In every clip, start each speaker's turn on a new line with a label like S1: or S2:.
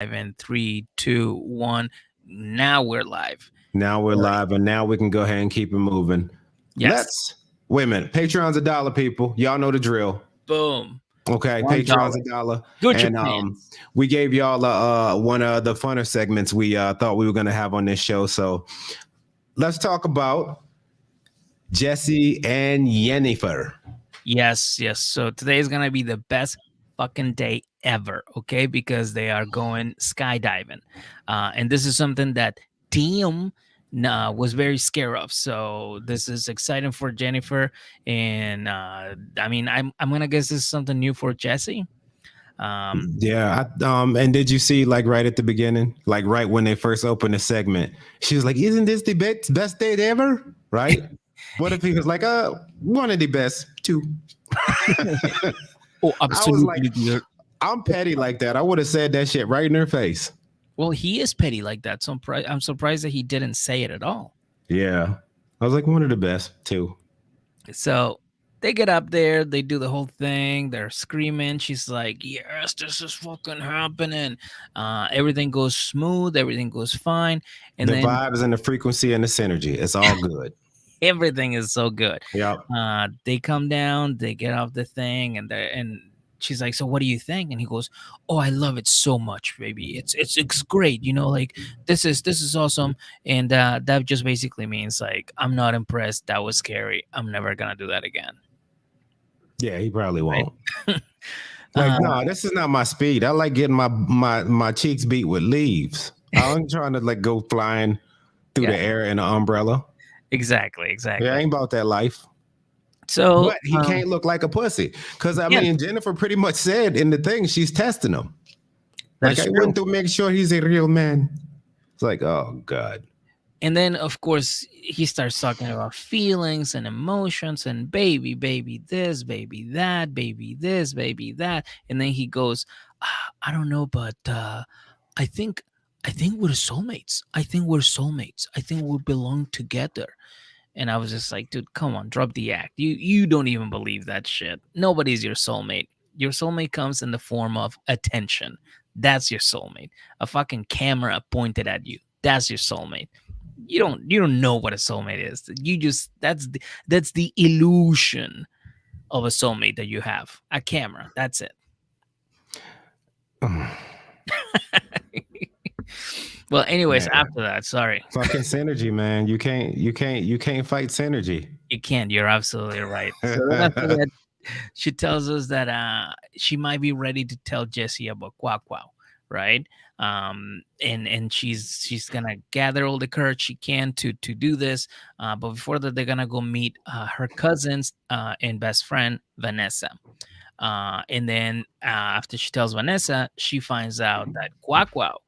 S1: In three, two, one. Now we're live.
S2: Now we're
S1: All right.
S2: live, and now we can go ahead and keep it moving.
S1: Yes.
S2: Let's wait a minute. Patreon's $1, people. Y'all know the drill.
S1: Boom.
S2: Okay,
S1: $1.
S2: Patreon's $1,
S1: Gucci
S2: and
S1: pants.
S2: we gave y'all one of the funner segments we thought we were gonna have on this show. So let's talk about Jesse and Yennefer.
S1: Yes, yes. So today is gonna be the best fucking day ever, okay? Because they are going skydiving, and this is something that Tim was very scared of. So this is exciting for Jennifer, and I mean, I'm gonna guess this is something new for Jesse.
S2: Yeah, and did you see like right at the beginning, like right when they first opened the segment, she was like, "Isn't this the best date ever?" Right? What if he was like, one of the best, two.
S1: Oh,
S2: I was like,
S1: absolutely, dude.
S2: I'm petty like that. I would have said that shit right in her face.
S1: Well, he is petty like that. So I'm surprised that he didn't say it at all.
S2: Yeah. I was like, one of the best, too.
S1: So they get up there, they do the whole thing, they're screaming. She's like, yes, this is fucking happening. Everything goes smooth, everything goes fine. And
S2: The
S1: then
S2: vibes and the frequency and the synergy. It's all good.
S1: everything is so good.
S2: Yep.
S1: They come down, they get off the thing, and she's like, so what do you think? And he goes, oh, I love it so much, baby. It's great, you know, like this is awesome. And that just basically means like, I'm not impressed, that was scary, I'm never gonna do that again.
S2: Yeah, he probably won't.
S1: Right?
S2: Like, no, this is not my speed. I like getting my cheeks beat with leaves. I'm trying to like go flying through the air in an umbrella.
S1: Exactly.
S2: Yeah, I ain't about that life.
S1: So,
S2: but he can't look like a pussy. Because I mean, Jennifer pretty much said in the thing she's testing him. Like, I want to make sure he's a real man. It's like, oh God.
S1: And then, of course, he starts talking about feelings and emotions and baby this, baby that, baby this, baby that. And then he goes, I don't know, but I think we're soulmates. I think we're soulmates. I think we belong together. And I was just like, dude, come on, drop the act. You don't even believe that shit. Nobody's your soulmate. Your soulmate comes in the form of attention. That's your soulmate. A fucking camera pointed at you. That's your soulmate. You don't know what a soulmate is. You just that's the illusion of a soulmate that you have. A camera. That's it. Well, anyways, man. After that, sorry.
S2: Fucking synergy, man. You can't fight synergy.
S1: You can't. You're absolutely right. So after that, she tells us that she might be ready to tell Jesse about Quack Wow, right? And she's gonna gather all the courage she can to do this. But before that, they're gonna go meet her cousins and best friend Vanessa. And then after she tells Vanessa, she finds out that Quack Wow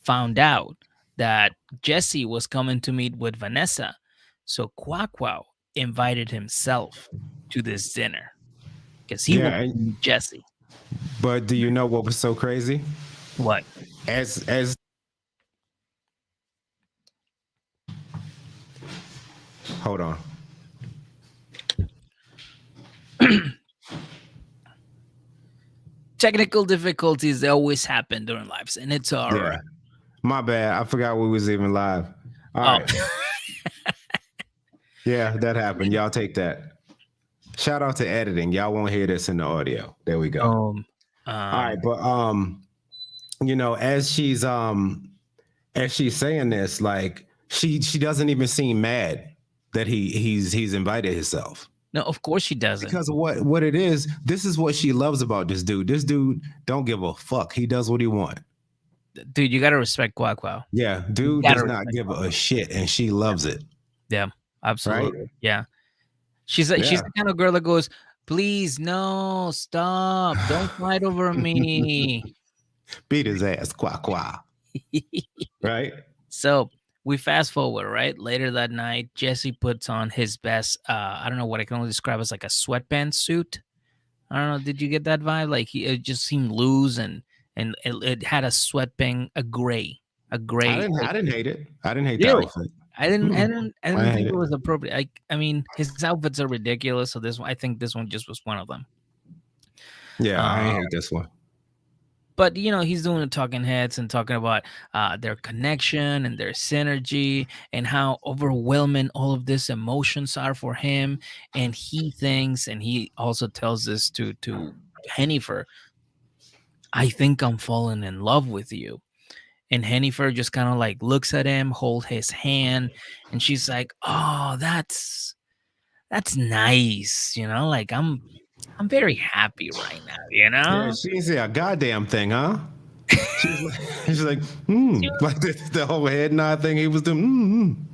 S1: found out that Jesse was coming to meet with Vanessa. So Quack Wow invited himself to this dinner because he wanted to meet Jesse.
S2: But do you know what was so crazy?
S1: What?
S2: As hold on.
S1: Technical difficulties, they always happen during lives, and it's all right.
S2: My bad. I forgot we was even live. All right. Yeah, that happened. Y'all take that. Shout out to editing. Y'all won't hear this in the audio. There we go. All right, but you know, as she's saying this, like she doesn't even seem mad that he's invited himself.
S1: No, of course she doesn't.
S2: Because of what it is, this is what she loves about this dude. This dude don't give a fuck. He does what he wants.
S1: Dude, you gotta respect Quack Wow.
S2: Yeah, dude does not give a shit, and she loves it.
S1: Yeah, absolutely. Right? Yeah. She's the kind of girl that goes, please, no, stop. Don't fight over me.
S2: Beat his ass, Quack Wow. Right?
S1: So we fast forward, right? Later that night, Jesse puts on his best, I don't know what I can only describe as like a sweatband suit. I don't know. Did you get that vibe? Like it just seemed loose and it had a sweatband, a gray.
S2: I didn't hate it. I didn't hate the outfit.
S1: I didn't think it was appropriate. I mean, his outfits are ridiculous. So I think this one just was one of them.
S2: Yeah, I hate this one.
S1: But he's doing the talking heads and talking about their connection and their synergy and how overwhelming all of these emotions are for him. And he thinks, and he also tells this to Hennifer, I think I'm falling in love with you. And Hennifer just kind of like looks at him, hold his hand, and she's like, "Oh, that's nice, like I'm very happy right now,
S2: Yeah, she didn't say a goddamn thing, huh? She's like, she's like, like the whole head nod thing he was doing.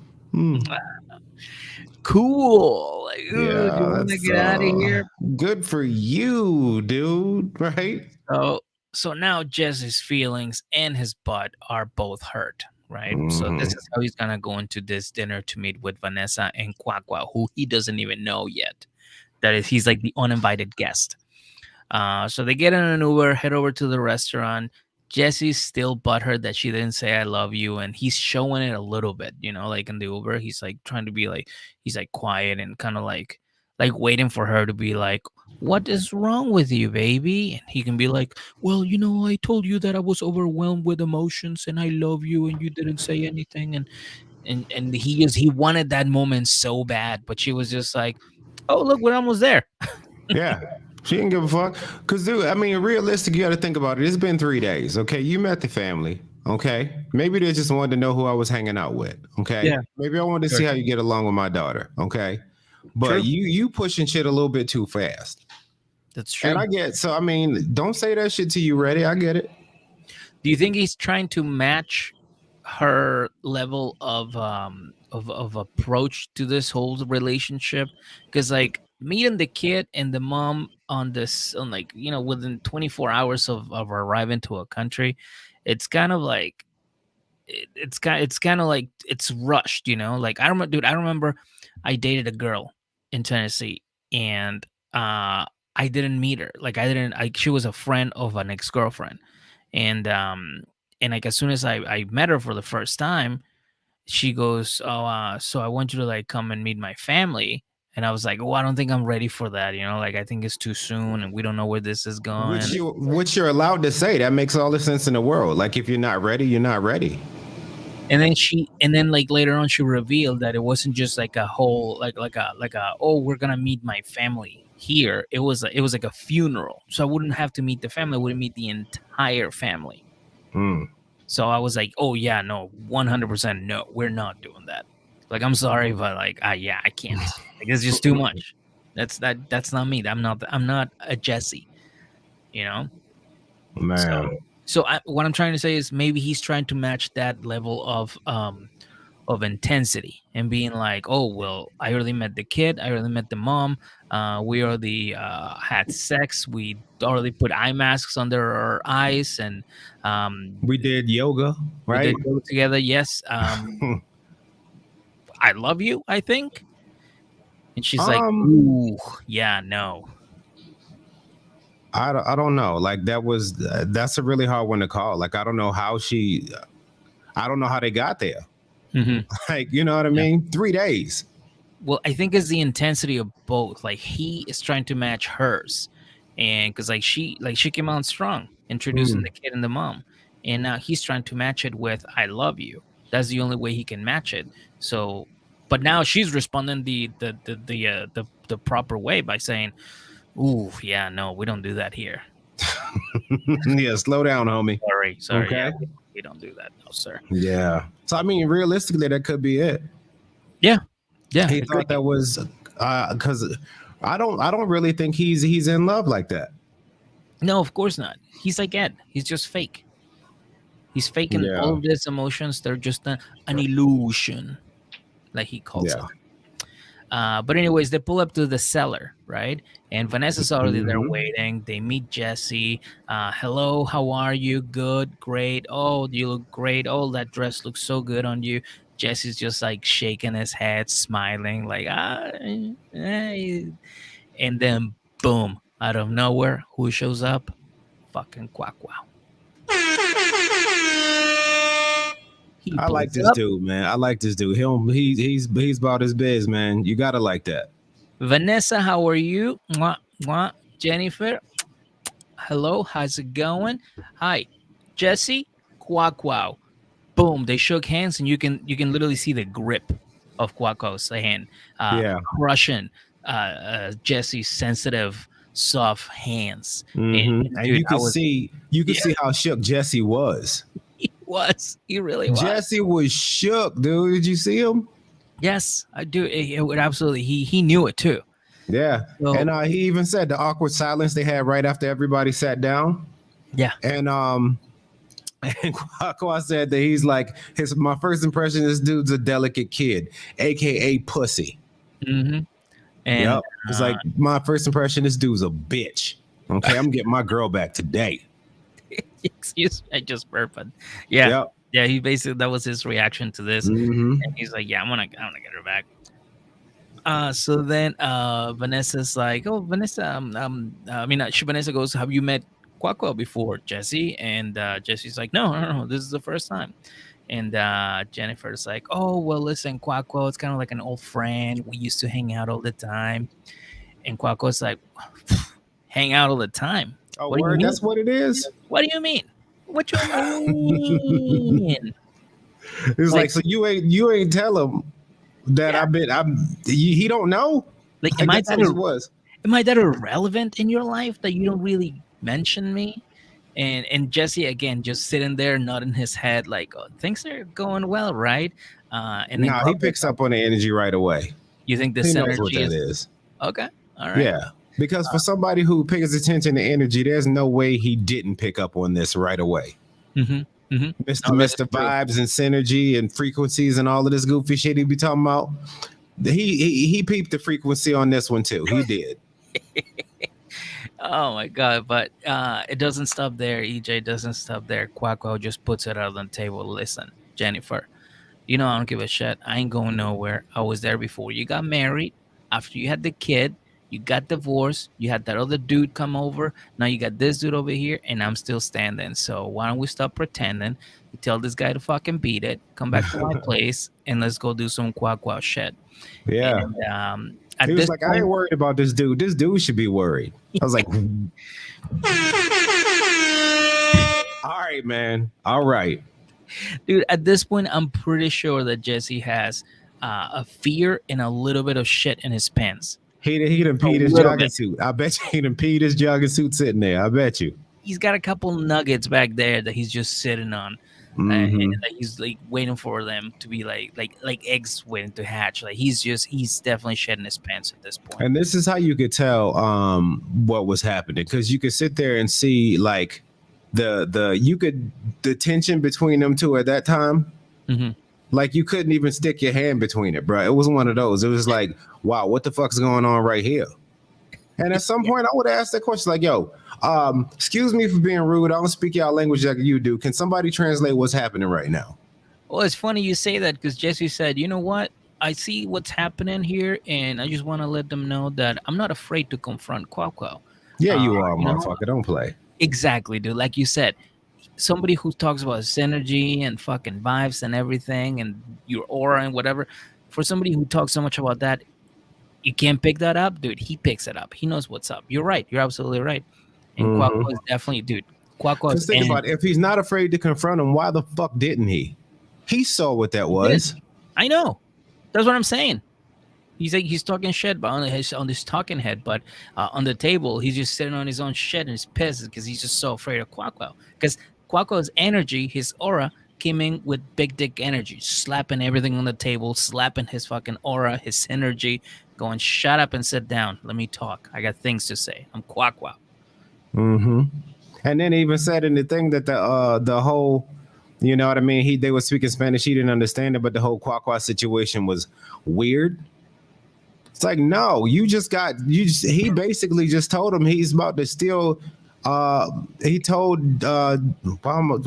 S1: Cool. Like, ooh, do you
S2: Yeah,
S1: want to
S2: that's
S1: get out of here?
S2: good for you, dude. Right?
S1: So, so now Jesse's feelings and his butt are both hurt, right? So this is how he's gonna go into this dinner to meet with Vanessa and Quaqua, who he doesn't even know yet. That is, he's like the uninvited guest. So they get in an Uber, head over to the restaurant. Jesse's still butthurt that she didn't say I love you, and he's showing it a little bit, like in the Uber. He's like trying to be like he's like quiet and kind of like waiting for her to be like, what is wrong with you, baby? And he can be like, well, I told you that I was overwhelmed with emotions and I love you and you didn't say anything. And he wanted that moment so bad, but she was just like, oh, look, we're almost there.
S2: Yeah. She didn't give a fuck. Because, dude, I mean, realistic, you got to think about it. It's been 3 days. Okay. You met the family. Okay. Maybe they just wanted to know who I was hanging out with. Okay.
S1: Yeah.
S2: Maybe I wanted to see how you get along with my daughter. Okay. But
S1: True.
S2: you pushing shit a little bit too fast.
S1: That's true.
S2: And I get, so I mean, don't say that shit till you ready. I get it.
S1: Do you think he's trying to match her level of approach to this whole relationship? Because like meeting the kid and the mom on this on like within 24 hours of arriving to a country, it's kind of like it's kind of like it's rushed, like I remember I dated a girl in Tennessee, and I didn't meet her, like she was a friend of an ex-girlfriend, and like as soon as I met her for the first time, she goes, oh, so I want you to like come and meet my family. And I was like, oh, I don't think I'm ready for that, like I think it's too soon and we don't know where this is going.
S2: Which you're allowed to say. That makes all the sense in the world. Like if you're not ready, you're not ready.
S1: And then like later on she revealed that it wasn't just like a whole like a oh, we're gonna meet my family here. It was like a funeral, so I wouldn't have to meet the family, I would meet the entire family. So I was like, oh yeah, no, 100% no, we're not doing that. Like, I'm sorry, but like yeah, I can't. Like, it's just too much. That's not me. I'm not a Jesse,
S2: Man.
S1: So what I'm trying to say is maybe he's trying to match that level of intensity and being like, oh well, I already met the kid, I already met the mom, we already had sex, we already put eye masks under our eyes, and
S2: we did yoga, right?
S1: We did yoga together. Yes. I love you, I think. And she's like, ooh, yeah, no.
S2: I don't know. Like that's a really hard one to call. Like I don't know how they got there.
S1: Mm-hmm.
S2: Like, you know what I mean? 3 days.
S1: Well, I think it's the intensity of both. Like he is trying to match hers, and because like she came out strong, introducing the kid and the mom, and now he's trying to match it with "I love you." That's the only way he can match it. So, but now she's responding the proper way by saying, "Ooh, yeah, no, we don't do that here."
S2: Yeah, slow down, homie.
S1: Sorry. Okay. Yeah, we don't do that, no, sir.
S2: Yeah. So I mean, realistically, that could be it.
S1: Yeah.
S2: He thought that was because I don't really think he's in love like that.
S1: No, of course not. He's like Ed. He's just fake. He's faking all of these emotions. They're just an illusion, like he calls it. But anyways, they pull up to the cellar, right? And Vanessa's already there waiting. They meet Jesse. Hello, how are you? Good, great. Oh, you look great. Oh, that dress looks so good on you. Jesse's just like shaking his head, smiling, like and then boom, out of nowhere, who shows up? Fucking Quaqua.
S2: I like this dude, man. I like this dude. He's about his biz, man. You gotta like that.
S1: Vanessa, how are you? Mwah, mwah. Jennifer, hello, how's it going? Hi, Jesse, Quack Wow. Boom, they shook hands, and you can literally see the grip of Quacko's hand,
S2: Yeah.
S1: crushing Jesse's sensitive, soft hands. And
S2: And
S1: dude, I was
S2: you could
S1: yeah,
S2: see how shook Jesse was.
S1: he really was.
S2: Jesse was shook, dude. Did you see him?
S1: Yes, I do. It would absolutely. He knew it too.
S2: Yeah.
S1: So
S2: And he even said the awkward silence they had right after everybody sat down.
S1: yeah,
S2: And and Quackwa said that he's like my first impression, this dude's a delicate kid, aka pussy.
S1: hmm and
S2: Yep. It's like my first impression, this dude's a bitch. Okay, I'm getting my girl back today.
S1: excuse me, I just burped. But yeah,
S2: Yep.
S1: yeah. He basically that was his reaction to this,
S2: hmm
S1: and he's like, "Yeah, I'm gonna get her back." So then Vanessa's like, "Oh, Vanessa, Vanessa goes, have you met Quackwell before, Jesse?" And Jesse's like, "No, no, no, this is the first time." And Jennifer's like, "Oh, well, listen, Quackwell, it's kind of like an old friend. We used to hang out all the time." And Quackwell's like, "Hang out all the time?
S2: Oh,
S1: What do you
S2: word,
S1: mean?
S2: that's what it is.
S1: What do you mean? What you mean?"
S2: It's
S1: Like,
S2: like, so you ain't tell him that
S1: yeah,
S2: he don't know.
S1: like,
S2: Like that's what it was.
S1: am I that irrelevant in your life that you don't really mention me? And Jesse again just sitting there nodding his head like, oh, things are going well, right? And then
S2: No, he
S1: Quackle's
S2: picks
S1: like,
S2: up on the energy right away.
S1: you think
S2: He
S1: this
S2: knows what
S1: energy
S2: that
S1: is
S2: is.
S1: okay? All right.
S2: Yeah. Because for somebody who pays attention to energy, there's no way he didn't pick up on this right away.
S1: Mm-hmm. Mm-hmm.
S2: Mr.
S1: No, that is
S2: Mr.
S1: true.
S2: Vibes and synergy and frequencies and all of this goofy shit he be talking about. He peeped the frequency on this one too. He did.
S1: Oh my god! But it doesn't stop there. EJ doesn't stop there. Quacko just puts it out on the table. Listen, Jennifer, you know I don't give a shit. I ain't going nowhere. I was there before you got married. After you had the kid, you got divorced. You had that other dude come over. Now you got this dude over here, and I'm still standing. So why don't we stop pretending? You tell this guy to fucking beat it. Come back to my place, and let's go do some quack quack shit.
S2: Yeah.
S1: And at
S2: He was
S1: this
S2: like, I
S1: point,
S2: ain't worried about this dude. This dude should be worried. I was like, all right, man. All right.
S1: dude, at this point, I'm pretty sure that Jesse has a fear and a little bit of shit in his pants.
S2: He done
S1: A
S2: peed his
S1: little
S2: jogging
S1: bit.
S2: suit. I bet you he done peed his jogging suit sitting there. I bet you.
S1: He's got a couple nuggets back there that he's just sitting on, and like, he's like waiting for them to be like eggs waiting to hatch. Like he's definitely shedding his pants at this point.
S2: And this is how you could tell what was happening, because you could sit there and see like the tension between them two at that time.
S1: Mhm.
S2: Like you couldn't even stick your hand between it, bro. It was one of those. It was like, wow, what the fuck's going on right here? And at some point, I would ask that question, like, "Yo, excuse me for being rude. I don't speak y'all language like you do. Can somebody translate what's happening right now?"
S1: Well, it's funny you say that because Jesse said, "You know what? I see what's happening here, and I just want to let them know that I'm not afraid to confront Quaquo."
S2: Yeah, you are,
S1: You know,
S2: motherfucker. Don't play.
S1: exactly, dude. Like you said, somebody who talks about synergy and fucking vibes and everything and your aura and whatever, for somebody who talks so much about that, you can't pick that up, dude. He picks it up. He knows what's up. You're right. You're absolutely right. And Quaquo is definitely, dude. Quaquo
S2: Because
S1: is
S2: think about it. If he's not afraid to confront him, why the fuck didn't he? He saw what that was.
S1: I know. That's what I'm saying. He's like he's talking shit, but on this talking head, but on the table, he's just sitting on his own shit and he's pissed because he's just so afraid of Quaquo. Because Quaquo's energy, his aura, came in with big dick energy, slapping everything on the table, slapping his fucking aura, his energy, going, "Shut up and sit down. Let me talk. I got things to say. I'm Quaquo."
S2: And then he even said in the thing that the whole, you know what I mean? They were speaking Spanish. He didn't understand it, but the whole Quaqua situation was weird. It's like, no, he basically just told him he's about to steal. He told what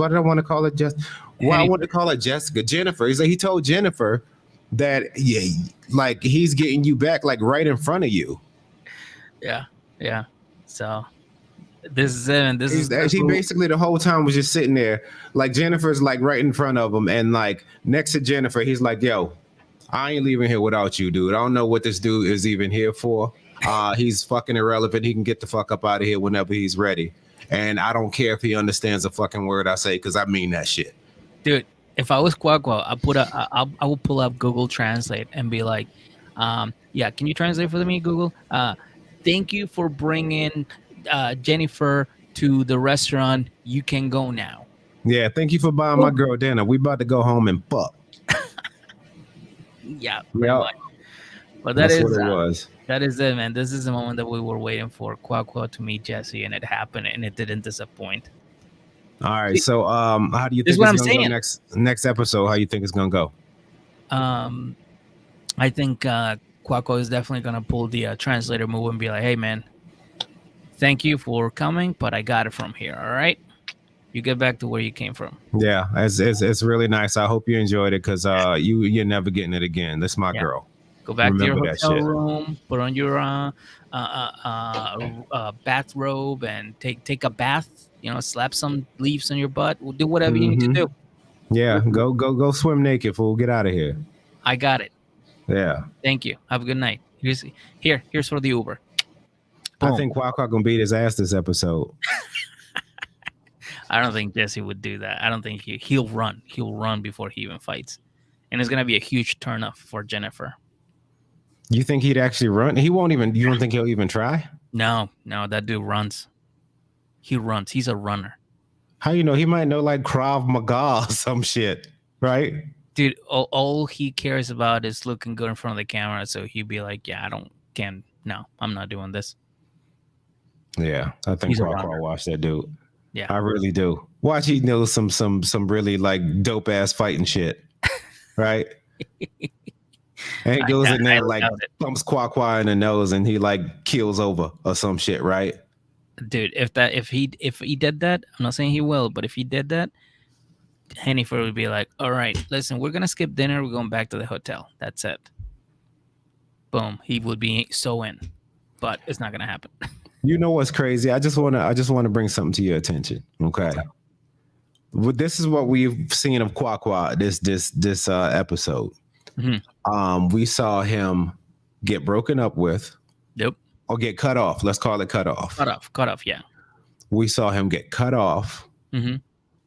S2: did I want to call it? I want to call it Jennifer. He told Jennifer that like he's getting you back, like right in front of you.
S1: Yeah, yeah. So this is it. And this is
S2: He basically the whole time was just sitting there, like Jennifer's like right in front of him, and like next to Jennifer, he's like, "Yo, I ain't leaving here without you, dude. I don't know what this dude is even here for. He's fucking irrelevant. He can get the fuck up out of here whenever he's ready." and I don't care if he understands a fucking word I say because I mean that shit.
S1: Dude, if I was Quackwa, I would pull up Google Translate and be like, yeah, can you translate for me, Google? Thank you for bringing Jennifer to the restaurant. You can go now.
S2: Yeah, thank you for buying my girl dinner. We about to go home and fuck.
S1: Yeah,
S2: Yeah,
S1: but
S2: that's what it was.
S1: That is it, man. This is the moment that we were waiting for, Quackwa to meet Jesse, and it happened, and it didn't disappoint.
S2: All right, so how do you think it's gonna go next episode? How you think it's gonna go?
S1: I think Quackwa is definitely gonna pull the translator move and be like, "Hey, man, thank you for coming, but I got it from here. All right, you get back to where you came from."
S2: Yeah, it's really nice. I hope you enjoyed it because you're never getting it again. That's my girl.
S1: Go back to your hotel room, put on your bathrobe, and take a bath. Slap some leaves on your butt. We'll do whatever you need to do.
S2: Yeah, go swim naked, fool. Get out of here.
S1: I got it.
S2: Yeah.
S1: Thank you. Have a good night. Here's for the Uber.
S2: Boom. I think Quackwa gonna beat his ass this episode.
S1: I don't think Jesse would do that. I don't think he'll run. He'll run before he even fights, and it's gonna be a huge turnoff for Jennifer.
S2: You think he'd actually run? He won't even. You don't think he'll even try?
S1: No, that dude runs. He runs. He's a runner.
S2: How you know? He might know like Krav Maga or some shit, right?
S1: Dude, all he cares about is looking good in front of the camera. So he'd be like, "Yeah, no, I'm not doing this."
S2: Yeah, I think Quackwa watch that dude.
S1: Yeah,
S2: I really do. Watch, he knows some really like dope ass fighting shit, right? And he goes in there like thumps Quackwa in the nose, and he like keels over or some shit, right?
S1: Dude, if he did that, I'm not saying he will, but if he did that, Jennifer would be like, "All right, listen, we're gonna skip dinner. We're going back to the hotel. That's it." Boom. He would be so in, but it's not gonna happen.
S2: You know what's crazy? I just wanna bring something to your attention. Okay. Well, this is what we've seen of Quackwa this episode. Mm-hmm. We saw him get broken up with.
S1: Yep.
S2: Or get cut off. Let's call it cut off.
S1: Cut off. Yeah.
S2: We saw him get cut off.
S1: Mm-hmm.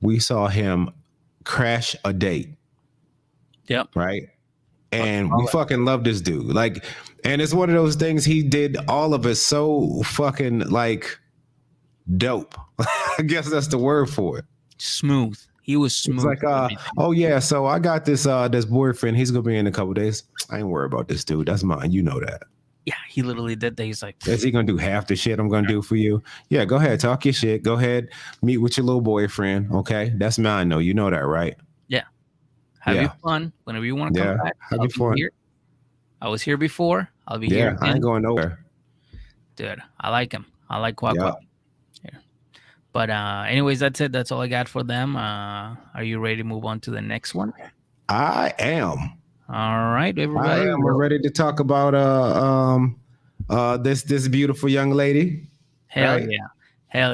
S2: We saw him crash a date.
S1: Yep.
S2: Right. And we fucking love this dude. Like, and it's one of those things he did all of it so fucking like dope. I guess that's the word for it.
S1: Smooth. He was smooth.
S2: It's like, oh yeah, so I got this boyfriend. He's gonna be in a couple days. I ain't worried about this dude. That's mine. You know that.
S1: Yeah, he literally did that. He's like,
S2: is he gonna do half the shit I'm gonna do for you? Yeah, go ahead, talk your shit. Go ahead, meet with your little boyfriend. Okay, that's mine. though. You know that, right?
S1: Yeah. Have your fun whenever you want to come back.
S2: Have your fun.
S1: I was here before. I'll be here.
S2: I ain't going nowhere.
S1: Dude, I like him. I like Quackwa. Yeah. But anyways, that's it. That's all I got for them. Are you ready to move on to the next one?
S2: I am.
S1: All right, everybody.
S2: We're ready to talk about this beautiful young lady.
S1: Hell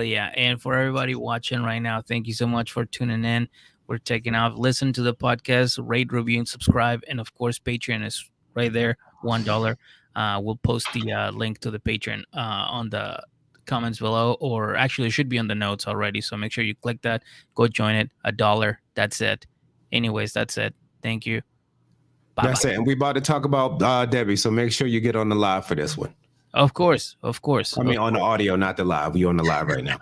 S1: yeah. And for everybody watching right now, thank you so much for tuning in. We're taking off. Listen to the podcast, rate, review, and subscribe. And of course, Patreon is right there, $1. We'll post the link to the Patreon on the comments below, or actually it should be on the notes already. So make sure you click that, go join it. $1. That's it. Anyways, that's it. Thank you. Bye-bye.
S2: That's it. And we about to talk about Debbie. So make sure you get on the live for this one.
S1: Of course.
S2: I mean, on the audio, not the live. We on the live right now.